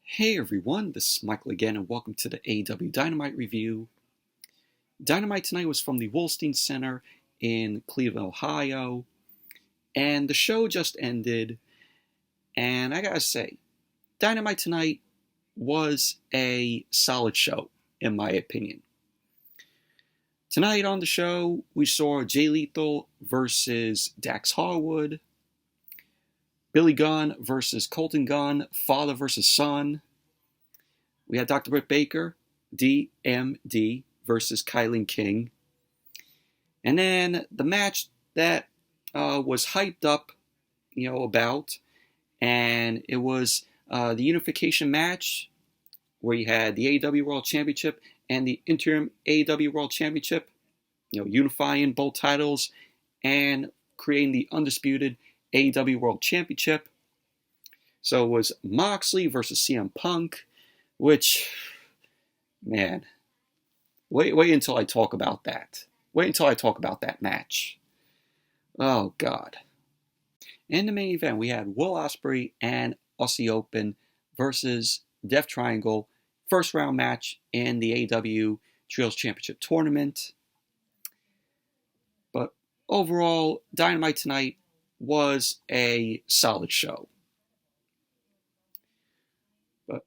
Hey everyone, this is Michael again, and welcome to the AEW Dynamite review. Dynamite tonight was from the Wolstein Center in Cleveland, Ohio, and the show just ended, and I gotta say, Dynamite tonight was a solid show, in my opinion. Tonight on the show, we saw Jay Lethal versus Dax Harwood, Billy Gunn versus Colton Gunn, father versus son. We had Dr. Britt Baker, DMD, versus Kilynn King. And then the match that was hyped up, about, and it was the Unification match where you had the AEW World Championship and the interim AEW World Championship, unifying both titles and creating the undisputed AEW World Championship. So it was Moxley versus CM Punk, which, man, wait until I talk about that. Wait until I talk about that match. Oh, God. In the main event, we had Will Ospreay and Aussie Open versus Death Triangle, first round match in the AEW Trios Championship Tournament. But overall, Dynamite tonight was a solid show. But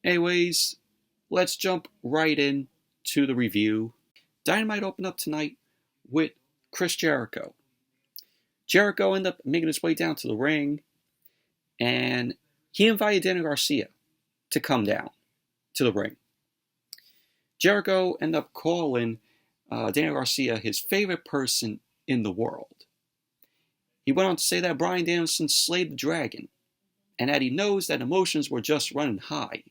anyways, let's jump right in to the review. Dynamite opened up tonight with Chris Jericho. Jericho ended up making his way down to the ring, and he invited Daniel Garcia to come down to the ring. Jericho ended up calling Daniel Garcia his favorite person in the world. He went on to say that Bryan Danielson slayed the dragon, and that he knows that emotions were just running high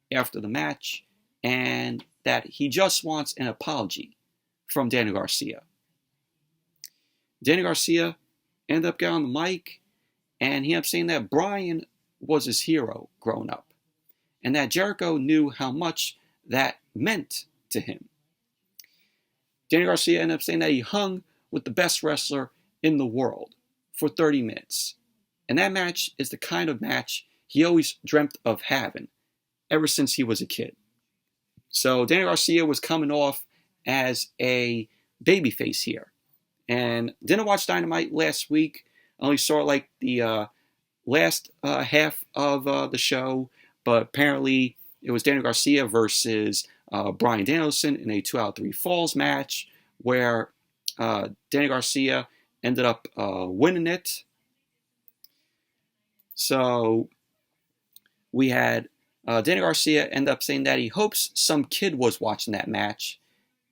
after the match, and that he just wants an apology from Daniel Garcia. Daniel Garcia ended up getting on the mic, and he ended up saying that Bryan was his hero growing up, and that Jericho knew how much that meant to him. Daniel Garcia ended up saying that he hung with the best wrestler in the world for 30 minutes. And that match is the kind of match he always dreamt of having ever since he was a kid. So Daniel Garcia was coming off as a babyface here. And didn't watch Dynamite last week. I only saw the last half of the show. But apparently it was Daniel Garcia versus Bryan Danielson in a 2 out of 3 falls match where Daniel Garcia ended up winning it. So we had Daniel Garcia end up saying that he hopes some kid was watching that match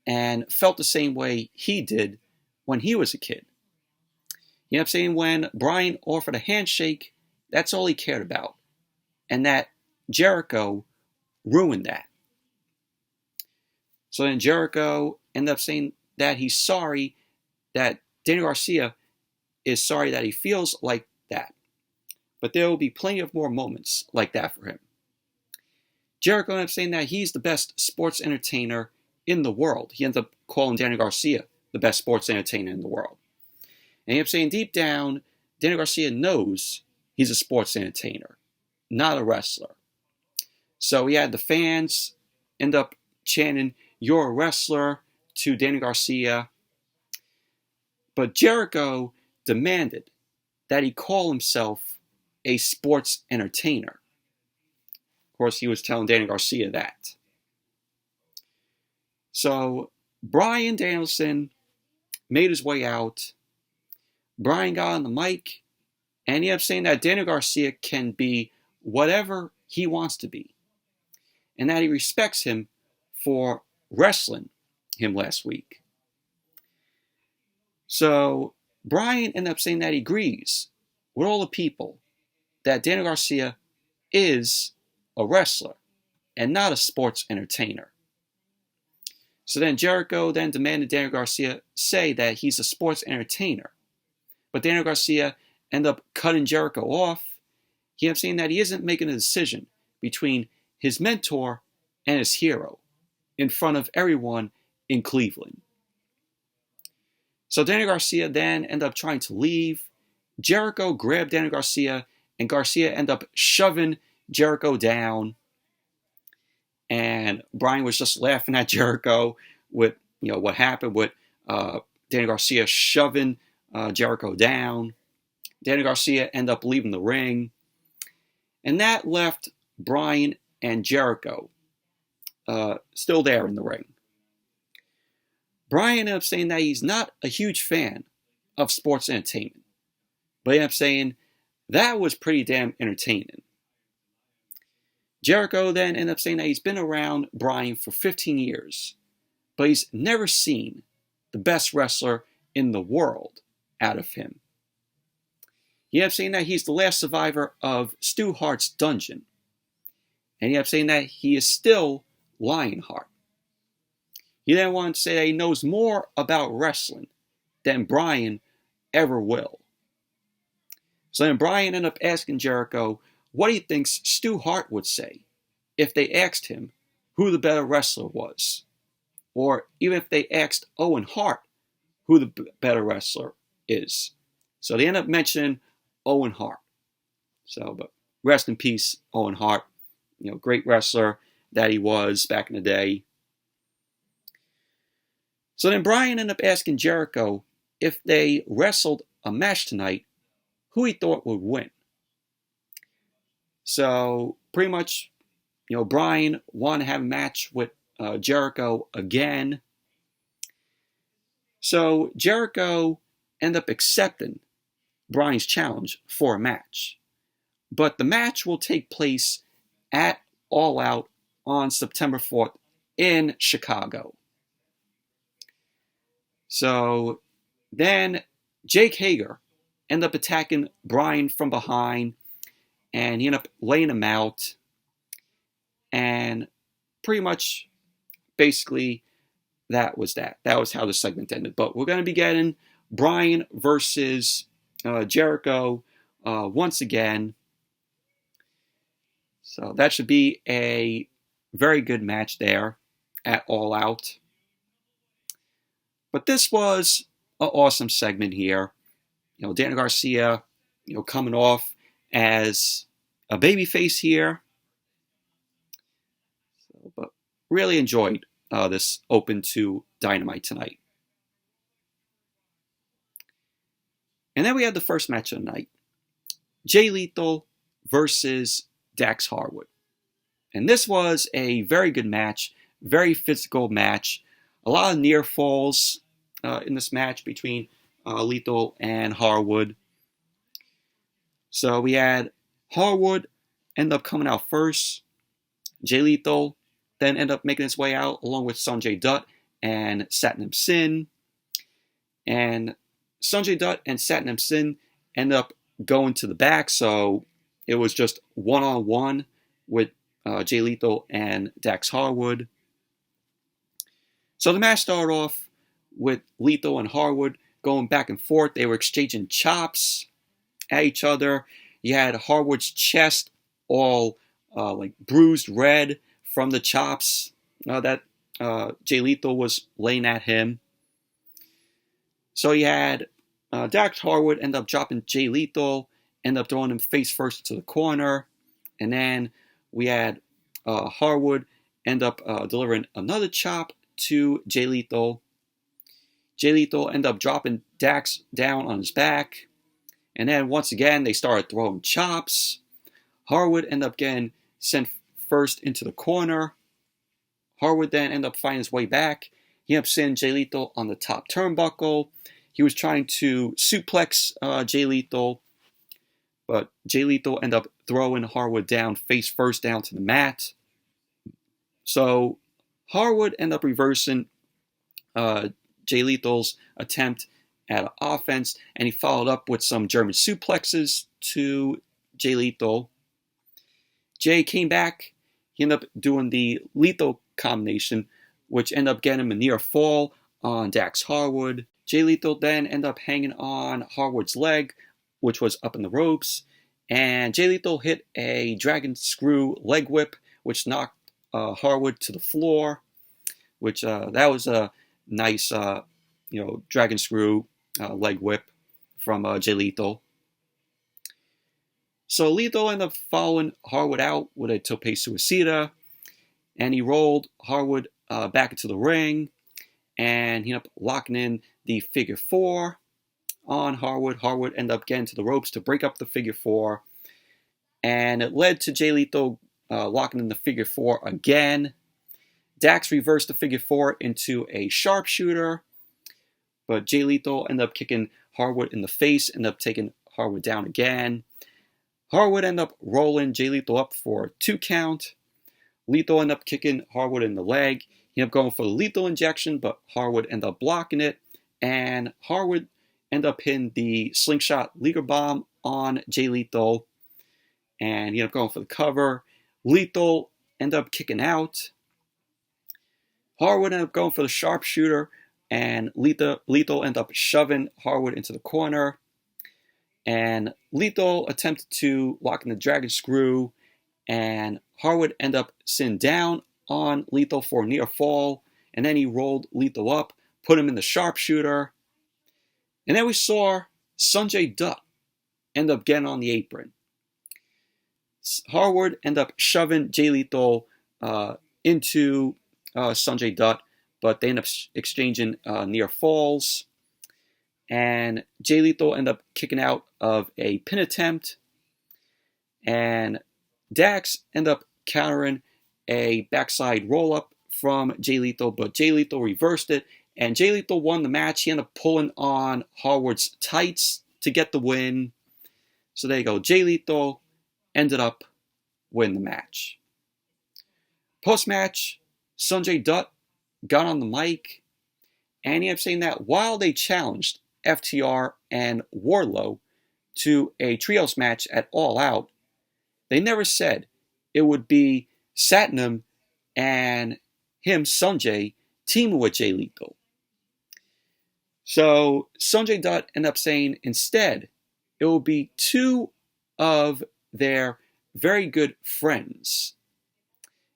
and felt the same way he did when he was a kid. He ended up saying when Bryan offered a handshake, that's all he cared about, and that Jericho ruined that. So then Jericho ended up saying that he's sorry, that Daniel Garcia is sorry that he feels like that. But there will be plenty of more moments like that for him. Jericho ended up saying that he's the best sports entertainer in the world. He ends up calling Daniel Garcia the best sports entertainer in the world. And he ended up saying deep down, Daniel Garcia knows he's a sports entertainer, not a wrestler. So he had the fans end up chanting, "You're a wrestler," to Daniel Garcia. But Jericho demanded that he call himself a sports entertainer. Of course, he was telling Daniel Garcia that. So Bryan Danielson made his way out. Bryan got on the mic, and he ended up saying that Daniel Garcia can be whatever he wants to be, and that he respects him for wrestling him last week. So Bryan ended up saying that he agrees with all the people that Daniel Garcia is a wrestler and not a sports entertainer. So then Jericho then demanded Daniel Garcia say that he's a sports entertainer. But Daniel Garcia ended up cutting Jericho off. He ended up saying that he isn't making a decision between his mentor and his hero in front of everyone in Cleveland. So Daniel Garcia then ended up trying to leave. Jericho grabbed Daniel Garcia, and Garcia ended up shoving Jericho down. and Bryan was just laughing at Jericho with what happened with Danny Garcia shoving Jericho down. Danny Garcia ended up leaving the ring, and that left Bryan and Jericho still there in the ring. Bryan ended up saying that he's not a huge fan of sports entertainment, but he ended up saying that was pretty damn entertaining. Jericho then ended up saying that he's been around Bryan for 15 years, but he's never seen the best wrestler in the world out of him. He ended up saying that he's the last survivor of Stu Hart's dungeon, and he ended up saying that he is still Lionheart. He then wanted to say that he knows more about wrestling than Bryan ever will. So then Bryan ended up asking Jericho what he thinks Stu Hart would say if they asked him who the better wrestler was, or even if they asked Owen Hart who the better wrestler is. So they ended up mentioning Owen Hart. So, but rest in peace, Owen Hart. Great wrestler that he was back in the day. So then Bryan ended up asking Jericho if they wrestled a match tonight, who he thought would win. So pretty much, Bryan wanted to have a match with Jericho again. So Jericho ended up accepting Bryan's challenge for a match. But the match will take place at All Out on September 4th in Chicago. So then Jake Hager ended up attacking Bryan from behind, and he ended up laying him out. And pretty much, basically, that was that. That was how the segment ended. But we're going to be getting Bryan versus Jericho once again. So that should be a very good match there at All Out. But this was an awesome segment here. Danny Garcia, coming off as a babyface here. So, but really enjoyed this Open to Dynamite tonight. And then we had the first match of the night. Jay Lethal versus Dax Harwood. And this was a very good match, very physical match. A lot of near falls in this match between Lethal and Harwood. So we had Harwood end up coming out first. Jay Lethal then end up making his way out along with Sanjay Dutt and Satnam Singh. And Sanjay Dutt and Satnam Singh end up going to the back, so it was just one-on-one with Jay Lethal and Dax Harwood. So the match started off with Lethal and Harwood going back and forth. They were exchanging chops at each other. You had Harwood's chest all like bruised red from the chops that Jay Lethal was laying at him. So you had Dax Harwood end up dropping Jay Lethal, end up throwing him face first into the corner. And then we had Harwood end up delivering another chop to Jay Lethal. Jay Lethal end up dropping Dax down on his back. And then once again, they started throwing chops. Harwood end up getting sent first into the corner. Harwood then end up finding his way back. He ended up sending Jay Lethal on the top turnbuckle. He was trying to suplex Jay Lethal, but Jay Lethal ended up throwing Harwood down face first down to the mat. So Harwood ended up reversing Jay Lethal's attempt at offense, and he followed up with some German suplexes to Jay Lethal. Jay came back. He ended up doing the Lethal combination, which ended up getting him a near fall on Dax Harwood. Jay Lethal then ended up hanging on Harwood's leg, which was up in the ropes. And Jay Lethal hit a dragon screw leg whip, which knocked Harwood to the floor, which that was a nice, dragon screw leg whip from Jay Lethal. So Lethal ended up following Harwood out with a tope suicida. and he rolled Harwood back into the ring, and he ended up locking in the figure 4 on Harwood. Harwood ended up getting to the ropes to break up the figure 4, and it led to Jay Leto locking in the figure 4 again. Dax reversed the figure 4 into a sharpshooter, but Jay Leto ended up kicking Harwood in the face, ended up taking Harwood down again. Harwood ended up rolling Jay Leto up for a 2 count. Leto ended up kicking Harwood in the leg. He ended up going for the lethal injection, but Harwood ended up blocking it, and Harwood ended up hitting the slingshot Liger bomb on Jay Leto, and he ended up going for the cover. Leto ended up kicking out. Harwood ended up going for the sharpshooter, and Leto ended up shoving Harwood into the corner. And Leto attempted to lock in the dragon screw, and Harwood ended up sitting down on Leto for a near fall, and then he rolled Leto up, put him in the sharpshooter. And then we saw Sanjay Dutt end up getting on the apron. Harwood ended up shoving Jay Leto into Sanjay Dutt, but they ended up exchanging near falls. And Jay Leto ended up kicking out of a pin attempt. And Dax ended up countering a backside roll-up from Jay Leto, but Jay Leto reversed it, and Jay Leto won the match. He ended up pulling on Harwood's tights to get the win. So there you go. Jay Leto ended up winning the match. Post-match, Sanjay Dutt got on the mic, and he ended up saying that while they challenged FTR and Wardlow to a trios match at All Out, they never said it would be Satnam and him, Sanjay, teaming with Jay Leto. So Sanjay Dutt ended up saying instead it will be 2 of their very good friends.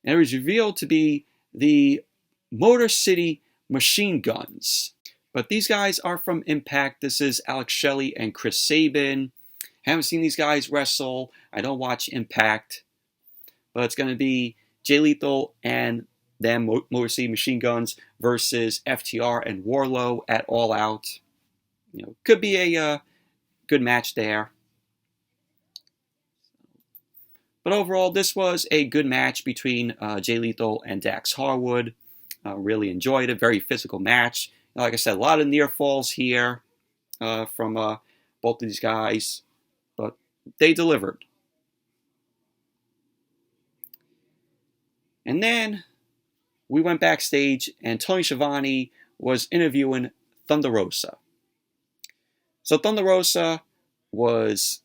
And it was revealed to be the Motor City Machine Guns. But these guys are from Impact. This is Alex Shelley and Chris Sabin. Haven't seen these guys wrestle. I don't watch Impact. But it's going to be Jay Leto and them, Motor City Machine Guns, versus FTR and Wardlow at All Out. Could be a good match there. But overall, this was a good match between Jay Leto and Dax Harwood. Really enjoyed it. Very physical match. Like I said, a lot of near falls here from both of these guys. But they delivered. And then we went backstage, and Tony Schiavone was interviewing Thunder Rosa. So Thunder Rosa was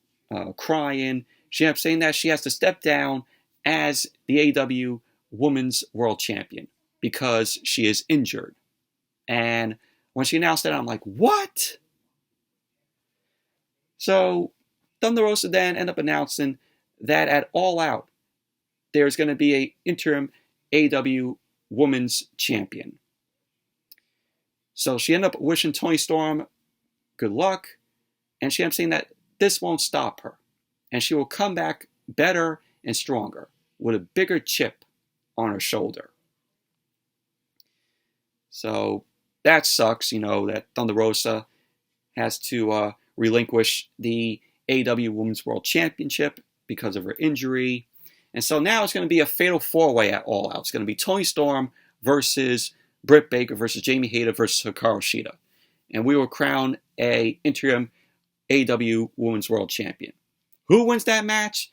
crying. She ended up saying that she has to step down as the AEW Women's World Champion because she is injured. And when she announced that, I'm like, what? So Thunder Rosa then ended up announcing that at All Out, there's going to be an interim AEW Women's Champion. So she ended up wishing Toni Storm good luck, and she ended up saying that this won't stop her, and she will come back better and stronger with a bigger chip on her shoulder. So that sucks, that Thunder Rosa has to relinquish the AEW Women's World Championship because of her injury. And so now it's going to be a fatal 4-way at All Out. It's going to be Toni Storm versus Britt Baker versus Jamie Hayter versus Hikaru Shida. And we will crown a interim AEW Women's World Champion. Who wins that match?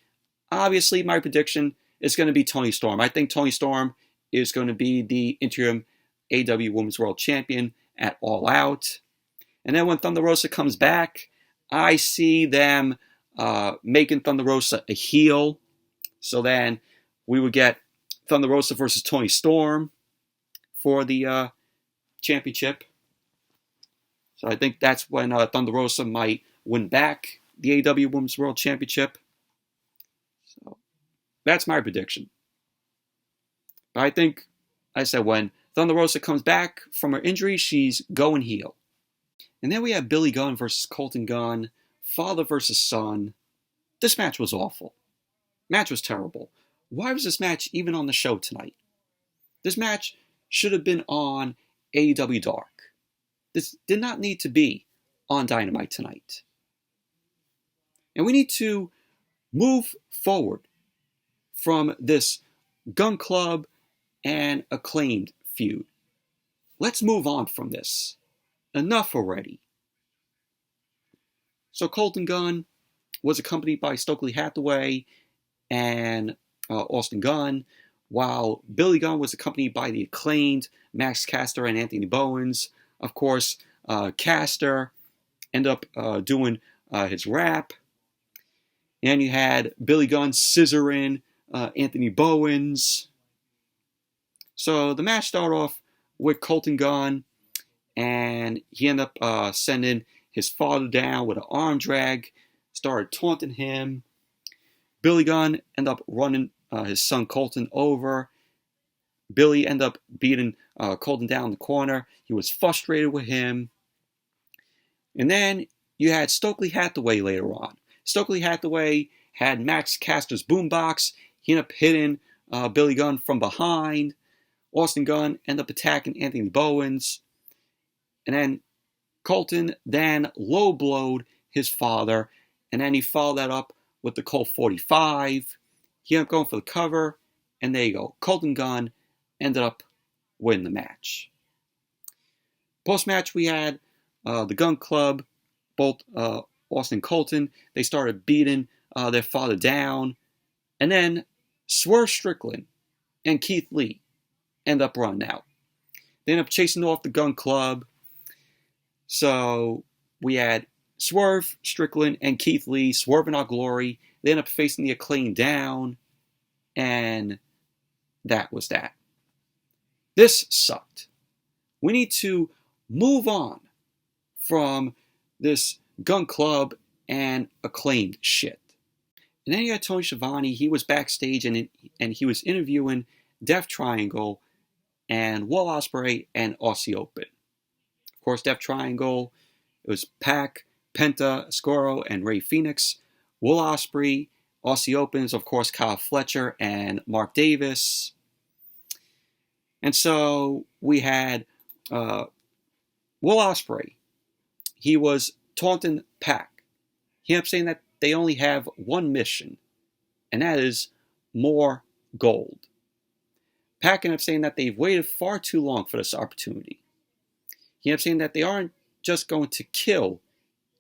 Obviously, my prediction is going to be Toni Storm. I think Toni Storm is going to be the interim AEW Women's World Champion at All Out. And then when Thunder Rosa comes back, I see them making Thunder Rosa a heel. So then we would get Thunder Rosa versus Toni Storm for the championship. So I think that's when Thunder Rosa might win back the AEW Women's World Championship. So that's my prediction. But I think, I said, when Thunder Rosa comes back from her injury, she's going heel. And then we have Billy Gunn versus Colton Gunn, father versus son. This match was awful. Match was terrible. Why was this match even on the show tonight? This match should have been on AEW Dark. This did not need to be on Dynamite tonight. And we need to move forward from this Gun Club and Acclaimed feud. Let's move on from this. Enough already. So Colton Gunn was accompanied by Stokely Hathaway and Austin Gunn, while Billy Gunn was accompanied by the Acclaimed, Max Caster and Anthony Bowens. Of course, Caster ended up doing his rap. And you had Billy Gunn scissoring Anthony Bowens. So the match started off with Colton Gunn, and he ended up sending his father down with an arm drag, started taunting him. Billy Gunn ended up running his son Colton over. Billy ended up beating Colton down in the corner. He was frustrated with him. And then you had Stokely Hathaway later on. Stokely Hathaway had Max Caster's boombox. He ended up hitting Billy Gunn from behind. Austin Gunn ended up attacking Anthony Bowens. And then Colton then low-blowed his father. And then he followed that up with the Colt 45. He ended up going for the cover. And there you go. Colton Gunn ended up winning the match. Post-match, we had the Gun Club, both Austin and Colton. They started beating their father down. And then Swerve Strickland and Keith Lee end up running out. They end up chasing off the Gun Club. So we had Swerve Strickland and Keith Lee swerving our glory. They end up facing the Acclaim down. And that was that. This sucked. We need to move on from this Gun Club and Acclaimed shit. And then you had Tony Schiavone. He was backstage and he was interviewing Death Triangle and Will Ospreay and Aussie Open. Of course, Death Triangle, it was Pac, Penta, Escuro, and Rey Fenix. Will Ospreay, Aussie Opens, of course, Kyle Fletcher and Mark Davis. And so we had Will Ospreay. He was taunting Pac. He ended up saying that they only have one mission, and that is more gold. Pac ended up saying that they've waited far too long for this opportunity. He ended up saying that they aren't just going to kill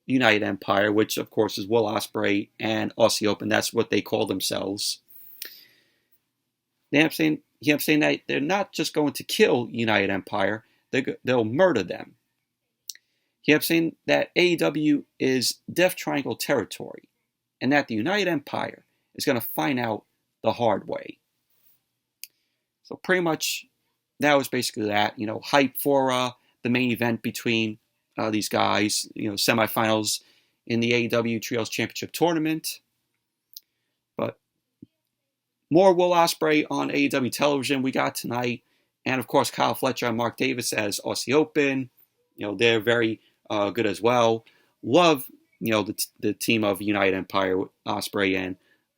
United Empire, which of course is Will Ospreay and Aussie Open. That's what they call themselves. He ended up saying that they're not just going to kill United Empire, they'll murder them. He ended up saying that AEW is Death Triangle territory, and that the United Empire is going to find out the hard way. So pretty much that was basically that. Hype for the main event between these guys. Semifinals in the AEW Trios Championship Tournament. But more Will Ospreay on AEW television we got tonight. And of course, Kyle Fletcher and Mark Davis as Aussie Open. They're very good as well. Love, the team of United Empire, Ospreay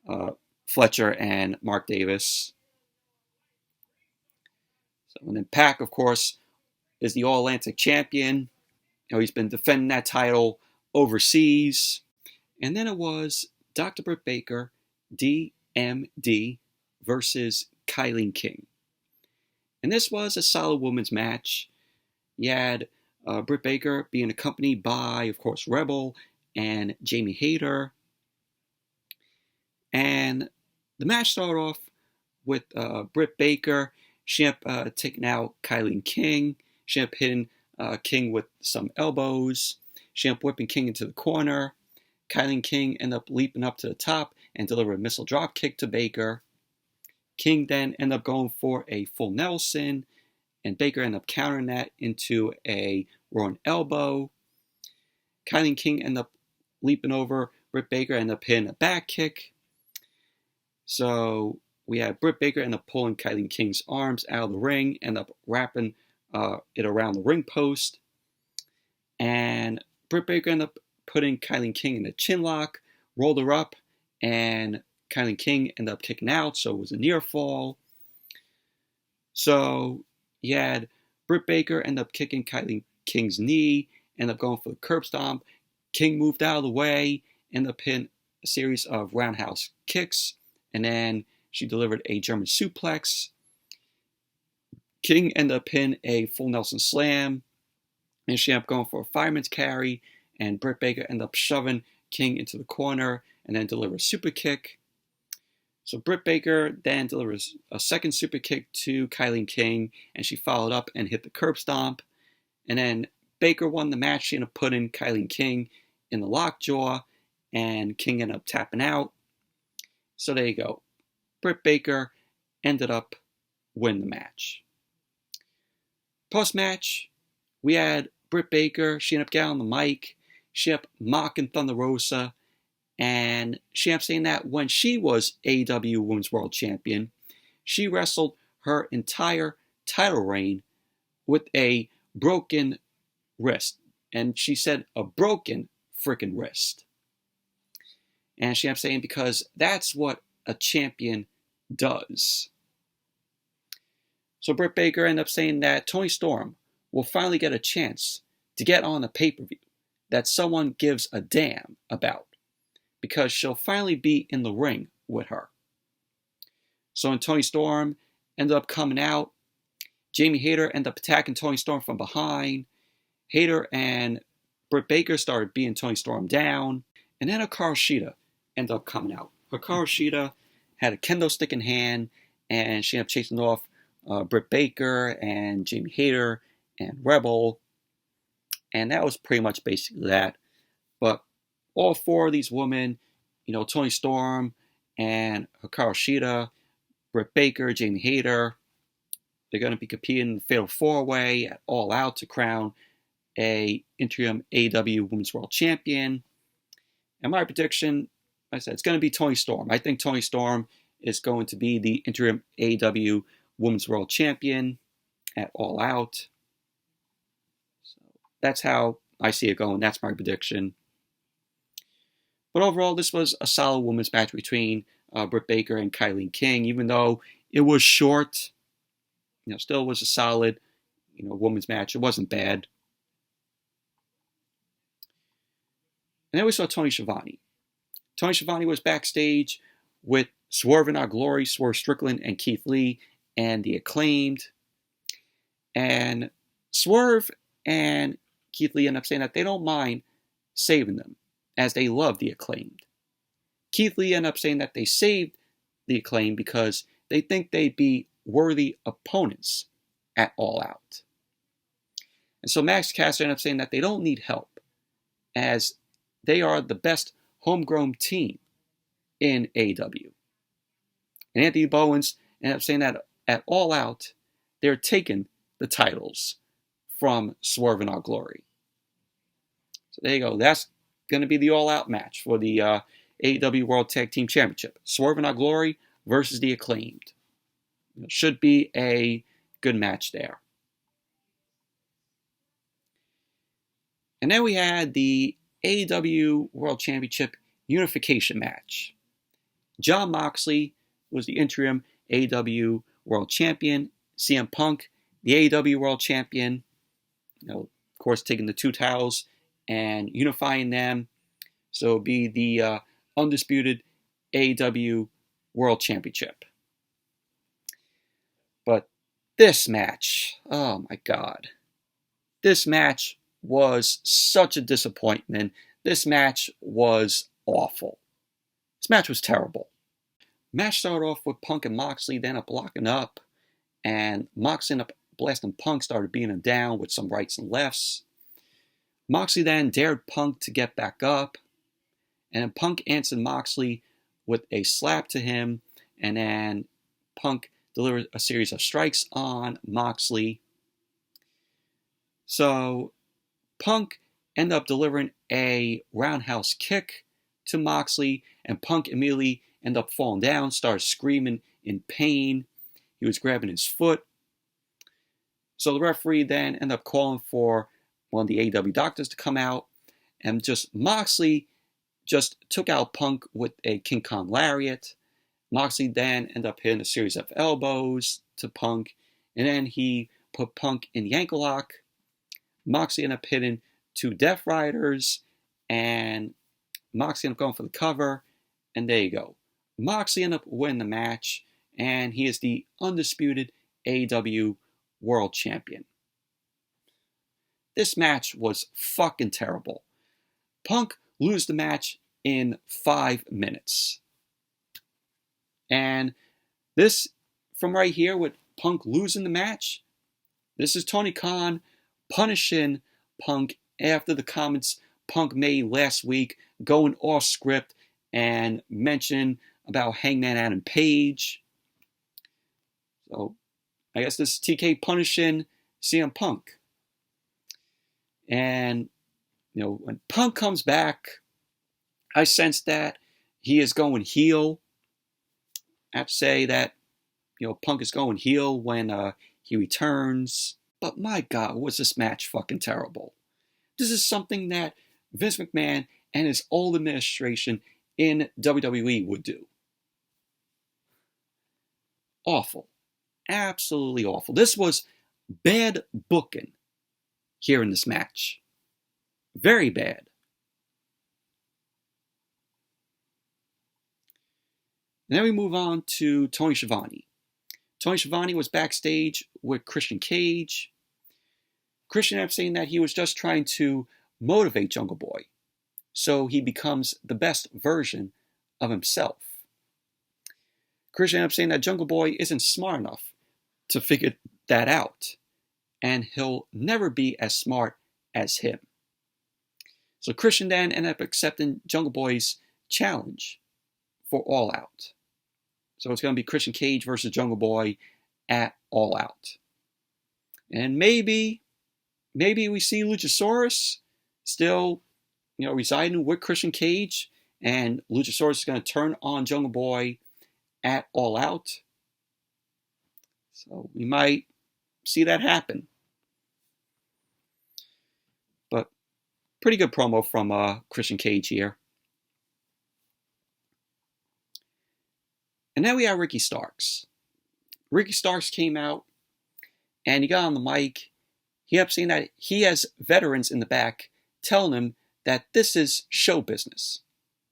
and Fletcher and Mark Davis. And then Pac, of course, is the All-Atlantic champion. He's been defending that title overseas. And then it was Dr. Britt Baker, DMD, versus Kilynn King. And this was a solid women's match. You had Britt Baker being accompanied by, of course, Rebel and Jamie Hayter. And the match started off with Britt Baker. She ended up taking out Kilynn King. She ended up hitting King with some elbows. She ended up whipping King into the corner. Kilynn King ended up leaping up to the top and delivered a missile drop kick to Baker. King then ended up going for a full Nelson, and Baker ended up countering that into a Rowan elbow. Kilynn King ended up leaping over Britt Baker, ended up hitting a back kick. So we had Britt Baker end up pulling Kilynn King's arms out of the ring, end up wrapping it around the ring post. And Britt Baker ended up putting Kilynn King in a chin lock, rolled her up, and Kilynn King ended up kicking out, so it was a near fall. So you had Britt Baker end up kicking Kilynn King's knee, end up going for the curb stomp. King moved out of the way, ended up hitting a series of roundhouse kicks, and then she delivered a German suplex. King ended up hitting a full Nelson slam, and she ended up going for a fireman's carry, and Britt Baker ended up shoving King into the corner and then delivered a super kick. So Britt Baker then delivers a second super kick to Kilynn King, and she followed up and hit the curb stomp. And then Baker won the match. She ended up putting Kilynn King in the lockjaw, and King ended up tapping out. So there you go. Britt Baker ended up winning the match. Post-match, we had Britt Baker. She ended up getting on the mic. She ended up mocking Thunder Rosa. And she ended up saying that when she was AEW Women's World Champion, she wrestled her entire title reign with a broken wrist. And she said a broken freaking wrist. And she ended up saying because that's what a champion does. So Britt Baker ended up saying that Toni Storm will finally get a chance to get on a pay-per-view that someone gives a damn about, because she'll finally be in the ring with her. So when Toni Storm ended up coming out, Jamie Hayter ended up attacking Toni Storm from behind. Hayter and Britt Baker started beating Toni Storm down. And then Hikaru Shida ended up coming out. Hikaru Shida had a kendo stick in hand, and she ended up chasing off Britt Baker and Jamie Hayter and Rebel. And that was pretty much basically that. But all four of these women, Toni Storm and Hikaru Shida, Britt Baker, Jamie Hayter, they're going to be competing in the Fatal 4-Way at All Out to crown a interim AEW Women's World Champion. And my prediction, like I said, it's going to be Toni Storm. I think Toni Storm is going to be the interim AEW Women's World Champion at All Out. So that's how I see it going. That's my prediction. But overall, this was a solid women's match between Britt Baker and Kilynn King. Even though it was short, still was a solid, women's match. It wasn't bad. And then we saw Tony Schiavone. Tony Schiavone was backstage with Swerve in Our Glory, Swerve Strickland, and Keith Lee, and The Acclaimed. And Swerve and Keith Lee end up saying that they don't mind saving them, as they love The Acclaimed. Keith Lee ended up saying that they saved The Acclaimed because they think they'd be worthy opponents at All Out. And so Max Caster ended up saying that they don't need help, as they are the best homegrown team in AEW. And Anthony Bowens ended up saying that at All Out, they're taking the titles from Swerve in Our Glory. So there you go. That's going to be the All Out match for the AEW World Tag Team Championship. Swerve in Our Glory versus The Acclaimed. Should be a good match there. And then we had the AEW World Championship Unification match. JON MOXLEY was the interim AEW World Champion. CM Punk, the AEW World Champion. Of course, taking the two titles and unifying them. So it'll be the undisputed AEW World Championship. But this match, oh my God. This match was such a disappointment. This match was awful. This match was terrible. Match started off with Punk and Moxley, then up locking up, and Moxley ended up blasting Punk, started beating him down with some rights and lefts. Moxley then dared Punk to get back up, and then Punk answered Moxley with a slap to him, and then Punk delivered a series of strikes on Moxley. So Punk ended up delivering a roundhouse kick to Moxley, and Punk immediately ended up falling down, started screaming in pain. He was grabbing his foot. So the referee then ended up calling for one of the AEW doctors to come out, and Moxley just took out Punk with a King Kong lariat. Moxley then ended up hitting a series of elbows to Punk, and then he put Punk in the ankle lock. Moxley ended up hitting 2 Death Riders, and Moxley ended up going for the cover, and there you go. Moxley ended up winning the match, and he is the undisputed AEW World Champion. This match was fucking terrible. Punk loses the match in 5 minutes. And this, from right here, with Punk losing the match, this is Tony Khan punishing Punk after the comments Punk made last week, going off script and mentioning about Hangman Adam Page. So, I guess this is TK punishing CM Punk. And, when Punk comes back, I sense that he is going heel. I have to say that, Punk is going heel when he returns. But my God, was this match fucking terrible. This is something that Vince McMahon and his old administration in WWE would do. Awful. Absolutely awful. This was bad booking here in this match. Very bad. And then we move on to Tony Schiavone. Tony Schiavone was backstage with Christian Cage. Christian ended up saying that he was just trying to motivate Jungle Boy so he becomes the best version of himself. Christian ended up saying that Jungle Boy isn't smart enough to figure that out, and he'll never be as smart as him. So Christian then ended up accepting Jungle Boy's challenge for All Out. So it's going to be Christian Cage versus Jungle Boy at All Out. And maybe we see Luchasaurus still, residing with Christian Cage, and Luchasaurus is going to turn on Jungle Boy at All Out. So we might see that happen. But pretty good promo from Christian Cage here. And then we have Ricky Starks. Ricky Starks came out and he got on the mic. He kept saying that he has veterans in the back telling him that this is show business,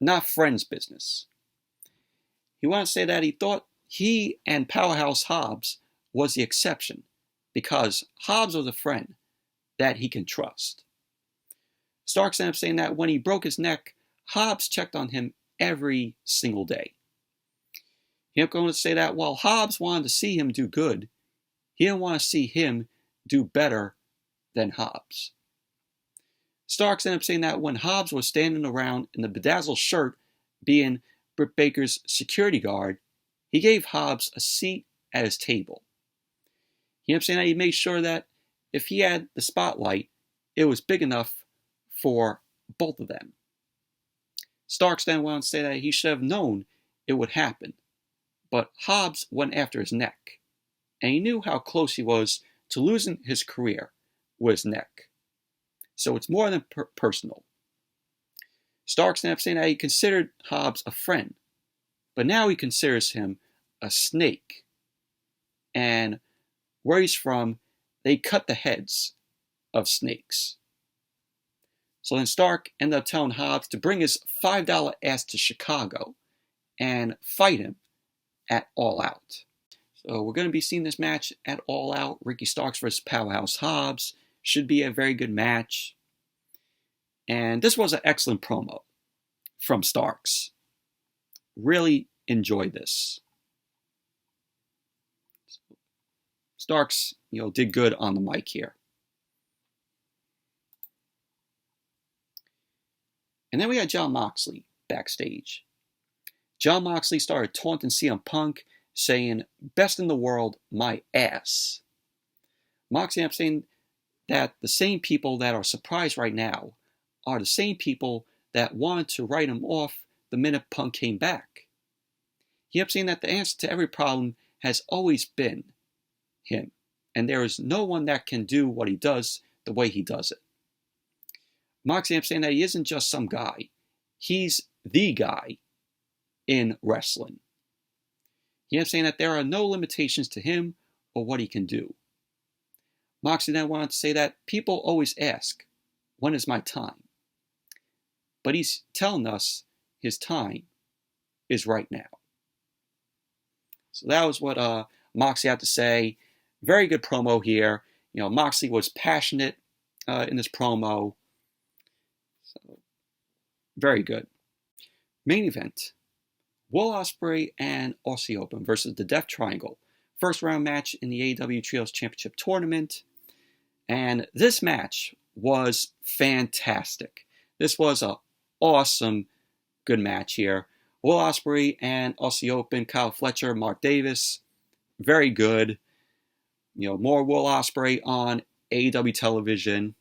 not friends business. He wanted to say that he thought he and Powerhouse Hobbs was the exception because Hobbs was a friend that he can trust. Starks ended up saying that when he broke his neck, Hobbs checked on him every single day. He ended up going to say that while Hobbs wanted to see him do good, he didn't want to see him do better than Hobbs. Starks ended up saying that when Hobbs was standing around in the bedazzled shirt being Britt Baker's security guard, he gave Hobbs a seat at his table. He ended up saying that he made sure that if he had the spotlight, it was big enough for both of them. Starks then went on to say that he should have known it would happen, but Hobbs went after his neck, and he knew how close he was to losing his career with his neck. So it's more than personal. Starks ended up saying that he considered Hobbs a friend, but now he considers him a snake. And where he's from, they cut the heads of snakes. So then Stark ended up telling Hobbs to bring his $5 ass to Chicago and fight him at All Out. So we're going to be seeing this match at All Out. Ricky Starks versus Powerhouse Hobbs. Should be a very good match. And this was an excellent promo from Starks. Really enjoyed this. Starks, did good on the mic here. And then we had Jon Moxley backstage. Jon Moxley started taunting CM Punk, saying, "Best in the world, my ass." Moxley ended up saying that the same people that are surprised right now are the same people that wanted to write him off the minute Punk came back. He ended up saying that the answer to every problem has always been him, and there is no one that can do what he does the way he does it. Moxley ended up saying that he isn't just some guy. He's the guy in wrestling. He ended up saying that there are no limitations to him or what he can do. Moxley then wanted to say that people always ask, when is my time? But he's telling us his time is right now. So that was what Moxley had to say. Very good promo here. Moxley was passionate in this promo. So, very good. Main event. Will Ospreay and Aussie Open versus the Death Triangle. First round match in the AEW Trios Championship Tournament. And this match was fantastic. This was an awesome, good match here. Will Ospreay and Aussie Open, Kyle Fletcher, Mark Davis, very good. More Will Ospreay on AEW television.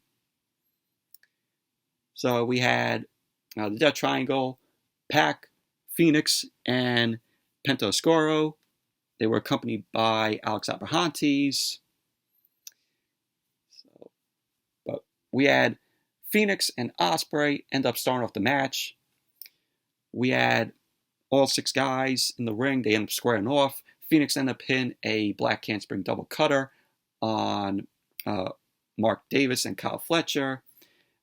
So we had the Death Triangle, Pac, Phoenix, and Penta Oscuro. They were accompanied by Alex Abrahantes. But we had Phoenix and Ospreay end up starting off the match. We had all 6 guys in the ring. They end up squaring off. Phoenix ended up hitting a Black Handspring double cutter on Mark Davis and Kyle Fletcher.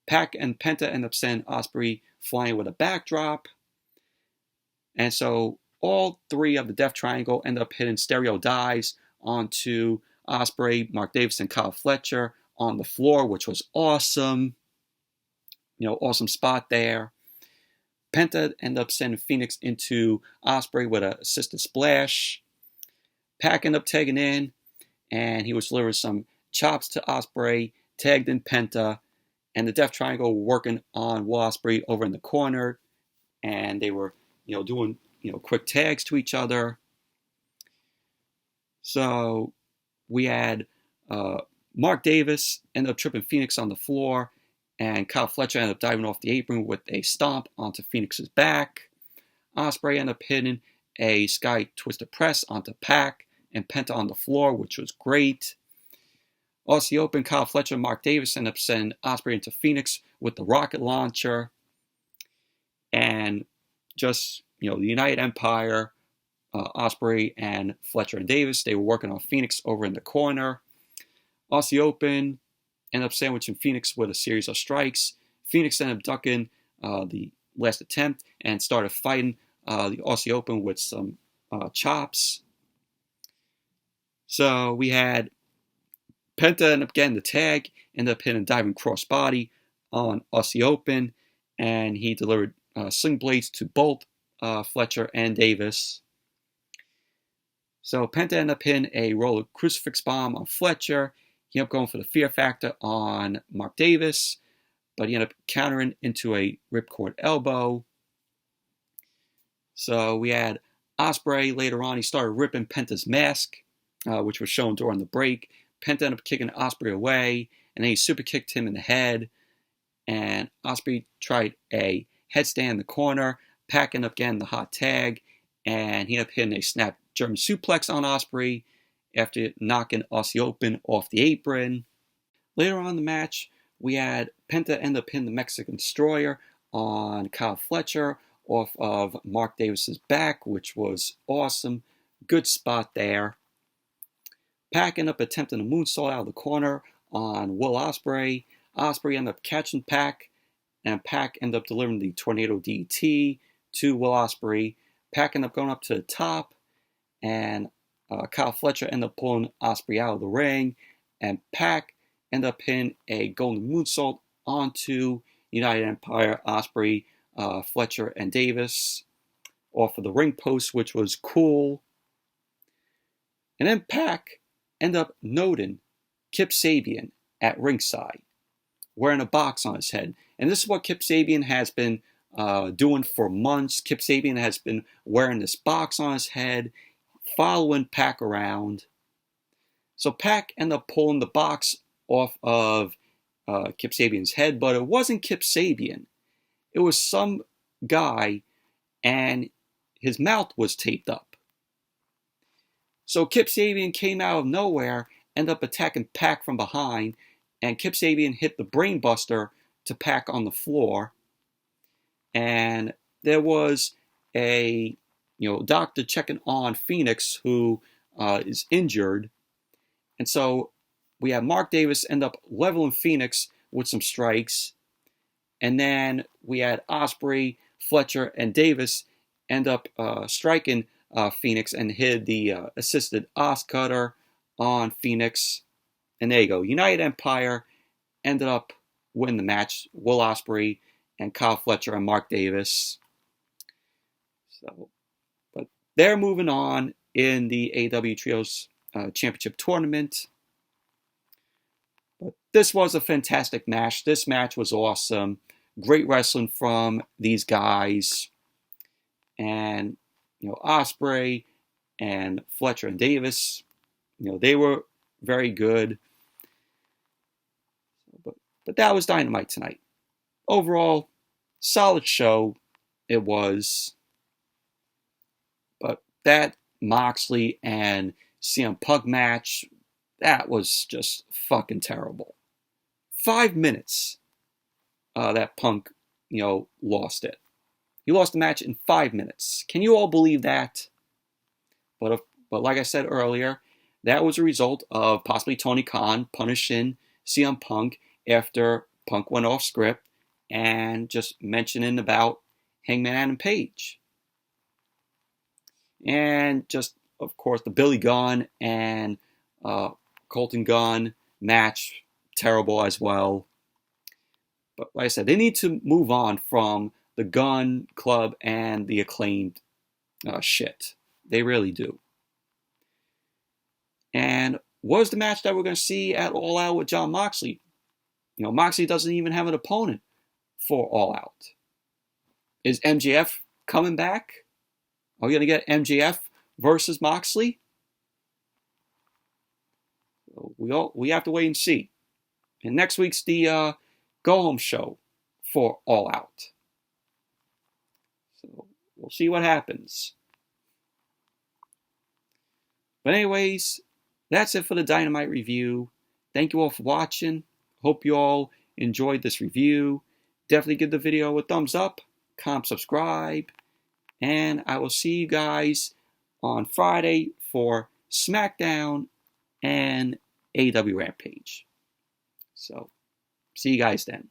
Pac and Penta end up sending Ospreay flying with a backdrop. And so all 3 of the Death Triangle end up hitting stereo dives onto Ospreay, Mark Davis, and Kyle Fletcher on the floor, which was awesome. Awesome spot there. Penta ended up sending Phoenix into Ospreay with an assisted splash. Pac ended up tagging in, and he was delivering some chops to Ospreay, tagged in Penta, and the Death Triangle were working on Will Ospreay over in the corner, and they were, doing, quick tags to each other. So we had Mark Davis ended up tripping Phoenix on the floor, and Kyle Fletcher ended up diving off the apron with a stomp onto Phoenix's back. Ospreay ended up hitting a Sky Twister Press onto Pac and Penta on the floor, which was great. Aussie Open, Kyle Fletcher and Mark Davis ended up sending Ospreay into Phoenix with the rocket launcher. And just, the United Empire, Ospreay and Fletcher and Davis, they were working on Phoenix over in the corner. Aussie Open ended up sandwiching Phoenix with a series of strikes. Phoenix ended up ducking the last attempt and started fighting the Aussie Open with some chops. So we had Penta ended up getting the tag, ended up hitting a diving crossbody on Aussie Open, and he delivered sling blades to both Fletcher and Davis. So Penta ended up hitting a roller crucifix bomb on Fletcher. He ended up going for the fear factor on Mark Davis, but he ended up countering into a ripcord elbow. So we had Ospreay later on. He started ripping Penta's mask, which was shown during the break. Penta ended up kicking Ospreay away, and then he super kicked him in the head. And Ospreay tried a headstand in the corner. Pac ended up getting the hot tag, and he ended up hitting a snap German suplex on Ospreay after knocking Aussie Open off the apron. Later on in the match, we had Penta end up hitting the Mexican Destroyer on Kyle Fletcher off of Mark Davis's back, which was awesome. Good spot there. Pac ended up attempting a moonsault out of the corner on Will Ospreay. Ospreay ended up catching Pac, and Pac ended up delivering the Tornado DT to Will Ospreay. Pac ended up going up to the top, and Kyle Fletcher ended up pulling Ospreay out of the ring, and Pac ended up hitting a golden moonsault onto United Empire, Ospreay, Fletcher, and Davis off of the ring post, which was cool. And then Pac ended up noting Kip Sabian at ringside, wearing a box on his head. And this is what Kip Sabian has been doing for months. Kip Sabian has been wearing this box on his head, following Pac around. So Pac ended up pulling the box off of Kip Sabian's head, but it wasn't Kip Sabian. It was some guy, and his mouth was taped up. So Kip Sabian came out of nowhere, ended up attacking Pac from behind, and Kip Sabian hit the brainbuster to Pac on the floor. And there was a doctor checking on Phoenix, who is injured, And so we have Mark Davis end up leveling Phoenix with some strikes. And then we had Ospreay, Fletcher, and Davis end up striking Phoenix and hit the assisted Os cutter on Phoenix. And there you go. United Empire ended up winning the match. Will Ospreay and Kyle Fletcher and Mark Davis. So, but they're moving on in the AEW Trios Championship Tournament. But this was a fantastic match. This match was awesome. Great wrestling from these guys. And, Ospreay and Fletcher and Davis, they were very good. But that was Dynamite tonight. Overall, solid show it was. But that Moxley and CM Punk match, that was just fucking terrible. 5 minutes that Punk, lost it. He lost the match in 5 minutes. Can you all believe that? But like I said earlier, that was a result of possibly Tony Khan punishing CM Punk after Punk went off script and just mentioning about Hangman Adam Page. And just, of course, the Billy Gunn and Colton Gunn match, terrible as well. But like I said, they need to move on from the Gunn Club and the Acclaimed shit. They really do. And what is the match that we're going to see at All Out with Jon Moxley? Moxley doesn't even have an opponent for All Out. Is MJF coming back? Are we going to get MJF versus Moxley? We have to wait and see. And next week's the go-home show for All Out. So we'll see what happens. But anyways, that's it for the Dynamite review. Thank you all for watching. Hope you all enjoyed this review. Definitely give the video a thumbs up, comment, subscribe, and I will see you guys on Friday for SmackDown and AEW Rampage. So, see you guys then.